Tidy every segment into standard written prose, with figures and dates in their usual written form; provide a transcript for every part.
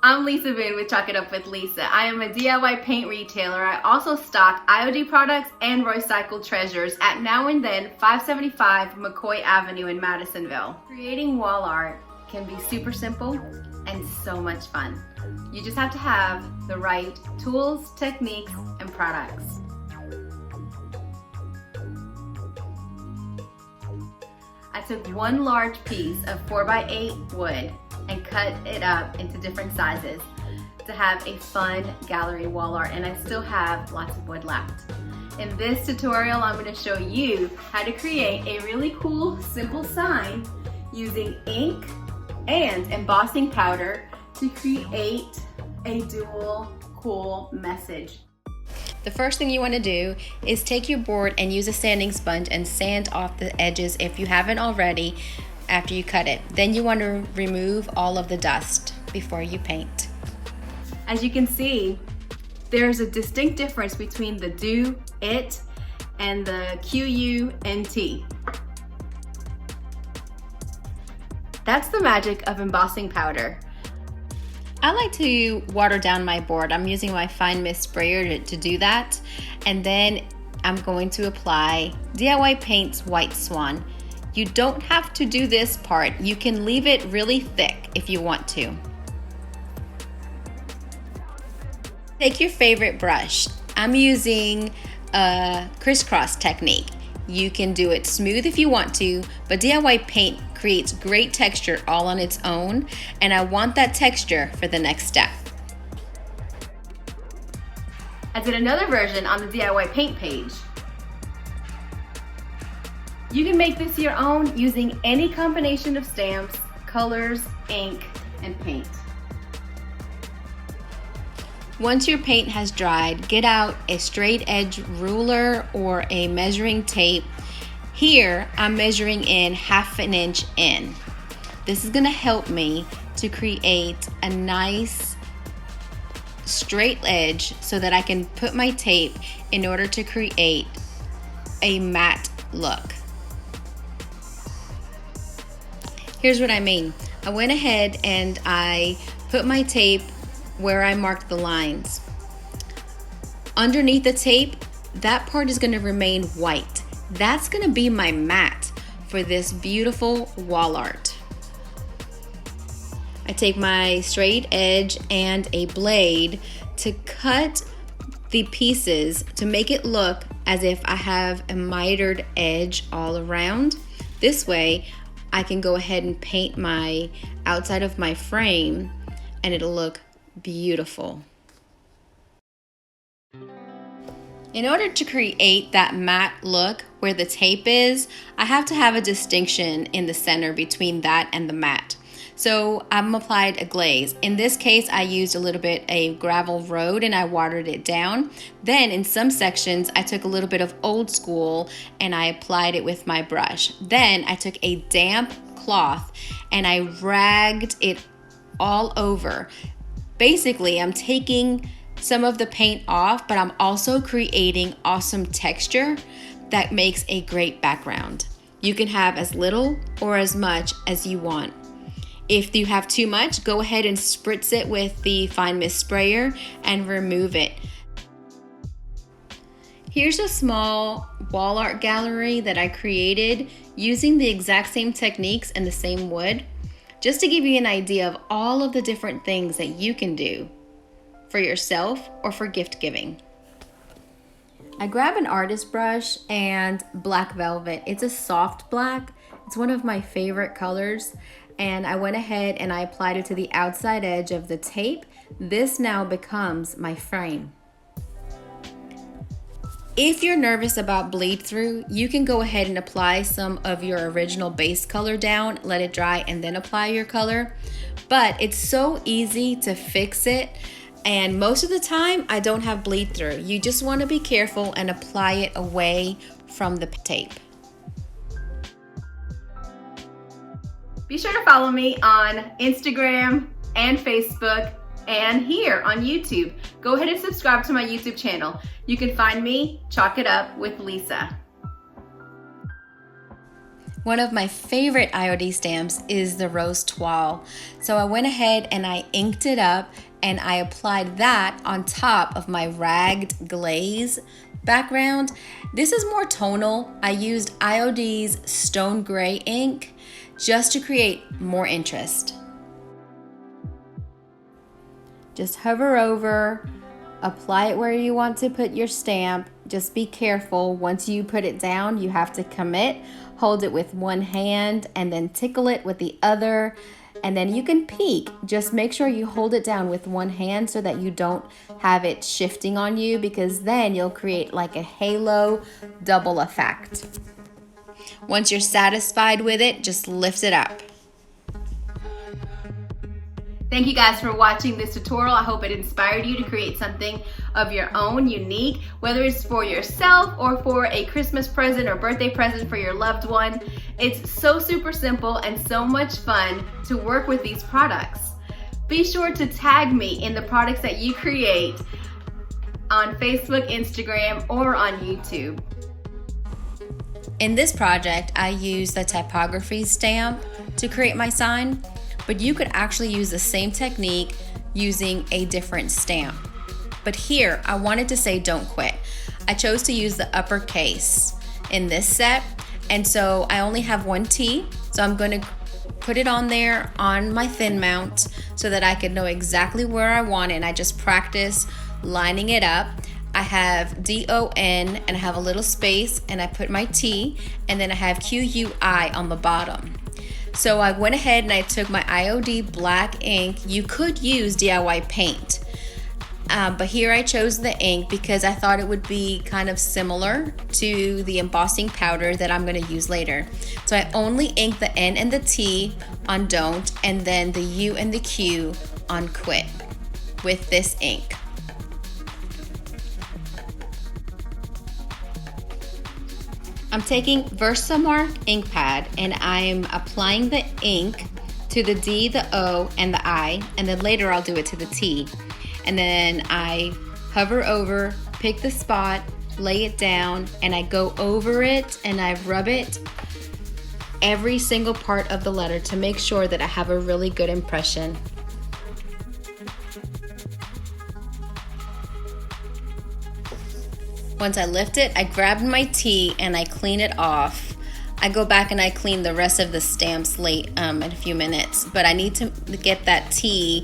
I'm Leesa Boone with Chalk It Up with Leesa. I am a DIY paint retailer. I also stock IOD products and recycled treasures at Now and Then 575 McCoy Avenue in Madisonville. Creating wall art can be super simple and so much fun. You just have to have the right tools, techniques, and products. I took one large piece of 4x8 wood and cut it up into different sizes to have a fun gallery wall art, and I still have lots of wood left. In this tutorial, I'm going to show you how to create a really cool, simple sign using ink and embossing powder to create a dual cool message. The first thing you want to do is take your board and use a sanding sponge and sand off the edges if you haven't already after you cut it. Then you want to remove all of the dust before you paint. As you can see, there's a distinct difference between the do, it, and the QUNT. That's the magic of embossing powder. I like to water down my board. I'm using my fine mist sprayer to do that. And then I'm going to apply DIY Paint's White Swan. You don't have to do this part. You can leave it really thick if you want to. Take your favorite brush. I'm using a crisscross technique. You can do it smooth if you want to, but DIY Paint creates great texture all on its own, and I want that texture for the next step. I did another version on the DIY Paint page. You can make this your own using any combination of stamps, colors, ink, and paint. Once your paint has dried, get out a straight edge ruler or a measuring tape. Here, I'm measuring in 1/2 inch in. This is gonna help me to create a nice straight edge so that I can put my tape in order to create a matte look. Here's what I mean. I went ahead and I put my tape where I marked the lines. Underneath the tape, that part is gonna remain white. That's gonna be my matte for this beautiful wall art. I take my straight edge and a blade to cut the pieces to make it look as if I have a mitered edge all around. This way, I can go ahead and paint my outside of my frame and it'll look beautiful. In order to create that matte look where the tape is, I have to have a distinction in the center between that and the matte. So I'm applied a glaze. In this case, I used a little bit a gravel road and I watered it down. Then in some sections, I took a little bit of old school and I applied it with my brush. Then I took a damp cloth and I ragged it all over. Basically, I'm taking some of the paint off, but I'm also creating awesome texture that makes a great background. You can have as little or as much as you want. If you have too much, go ahead and spritz it with the fine mist sprayer and remove it. Here's a small wall art gallery that I created using the exact same techniques and the same wood, just to give you an idea of all of the different things that you can do for yourself or for gift giving. I grab an artist brush and black velvet. It's a soft black. It's one of my favorite colors. And I went ahead and I applied it to the outside edge of the tape. This now becomes my frame. If you're nervous about bleed through, you can go ahead and apply some of your original base color down, let it dry, and then apply your color. But it's so easy to fix it. And most of the time, I don't have bleed through. You just want to be careful and apply it away from the tape. Be sure to follow me on Instagram and Facebook and here on YouTube. Go ahead and subscribe to my YouTube channel. You can find me, Chalk It Up with Leesa. One of my favorite IOD stamps is the Rose Toile. So I went ahead and I inked it up and I applied that on top of my ragged glaze background. This is more tonal. I used IOD's Stone Gray ink just to create more interest. Just hover over, apply it where you want to put your stamp. Just be careful. Once you put it down, you have to commit. Hold it with one hand and then tickle it with the other. And then you can peek. Just make sure you hold it down with one hand so that you don't have it shifting on you, because then you'll create like a halo double effect. Once you're satisfied with it, just lift it up. Thank you guys for watching this tutorial. I hope it inspired you to create something of your own, unique, whether it's for yourself or for a Christmas present or birthday present for your loved one. It's so super simple and so much fun to work with these products. Be sure to tag me in the products that you create on Facebook, Instagram, or on YouTube. In this project, I used the typography stamp to create my sign, but you could actually use the same technique using a different stamp. But here, I wanted to say don't quit. I chose to use the uppercase in this set, and so I only have one T, so I'm going to put it on there on my thin mount so that I could know exactly where I want it, and I just practice lining it up. I have D-O-N and I have a little space, and I put my T, and then I have Q-U-I on the bottom. So I went ahead and I took my IOD black ink. You could use DIY paint, but here I chose the ink because I thought it would be kind of similar to the embossing powder that I'm going to use later. So I only inked the N and the T on don't, and then the U and the Q on quit with this ink. I'm taking Versamark ink pad and I'm applying the ink to the D, the O, and the I, and then later I'll do it to the T. And then I hover over, pick the spot, lay it down, and I go over it and I rub it every single part of the letter to make sure that I have a really good impression. Once I lift it, I grab my T and I clean it off. I go back and I clean the rest of the stamps late in a few minutes, but I need to get that T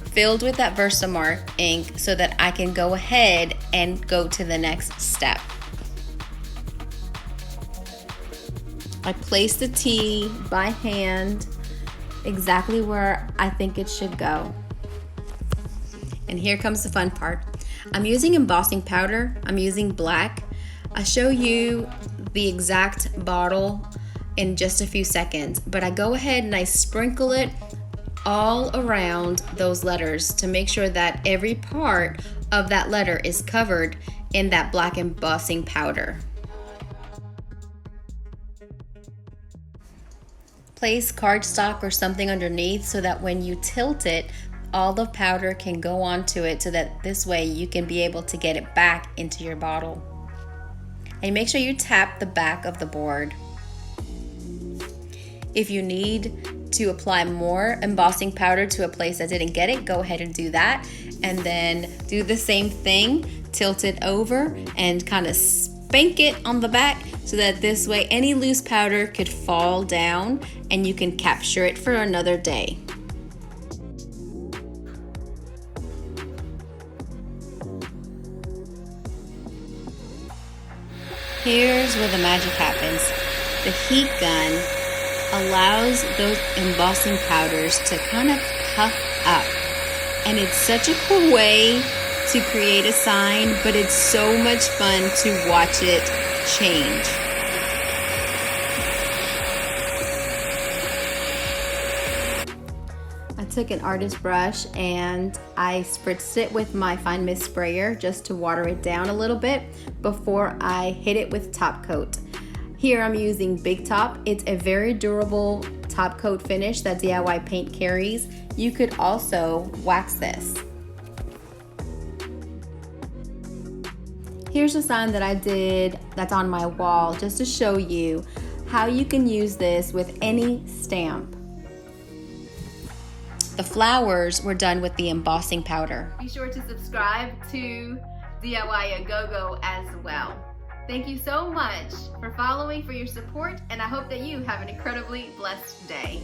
filled with that Versamark ink so that I can go ahead and go to the next step. I place the T by hand exactly where I think it should go. And here comes the fun part. I'm using embossing powder. I'm using black. I'll show you the exact bottle in just a few seconds, but I go ahead and I sprinkle it all around those letters to make sure that every part of that letter is covered in that black embossing powder. Place cardstock or something underneath so that when you tilt it, all the powder can go onto it, so that this way you can be able to get it back into your bottle. And make sure you tap the back of the board. If you need to apply more embossing powder to a place that didn't get it, go ahead and do that. And then do the same thing, tilt it over and kind of spank it on the back so that this way any loose powder could fall down and you can capture it for another day. Here's where the magic happens. The heat gun allows those embossing powders to kind of puff up. And it's such a cool way to create a sign, but it's so much fun to watch it change. I took an artist brush and I spritzed it with my fine mist sprayer just to water it down a little bit before I hit it with top coat. Here I'm using Big Top. It's a very durable top coat finish that DIY paint carries. You could also wax this. Here's a sign that I did that's on my wall just to show you how you can use this with any stamp. The flowers were done with the embossing powder. Be sure to subscribe to DIY-aGoGo as well. Thank you so much for following, for your support, and I hope that you have an incredibly blessed day.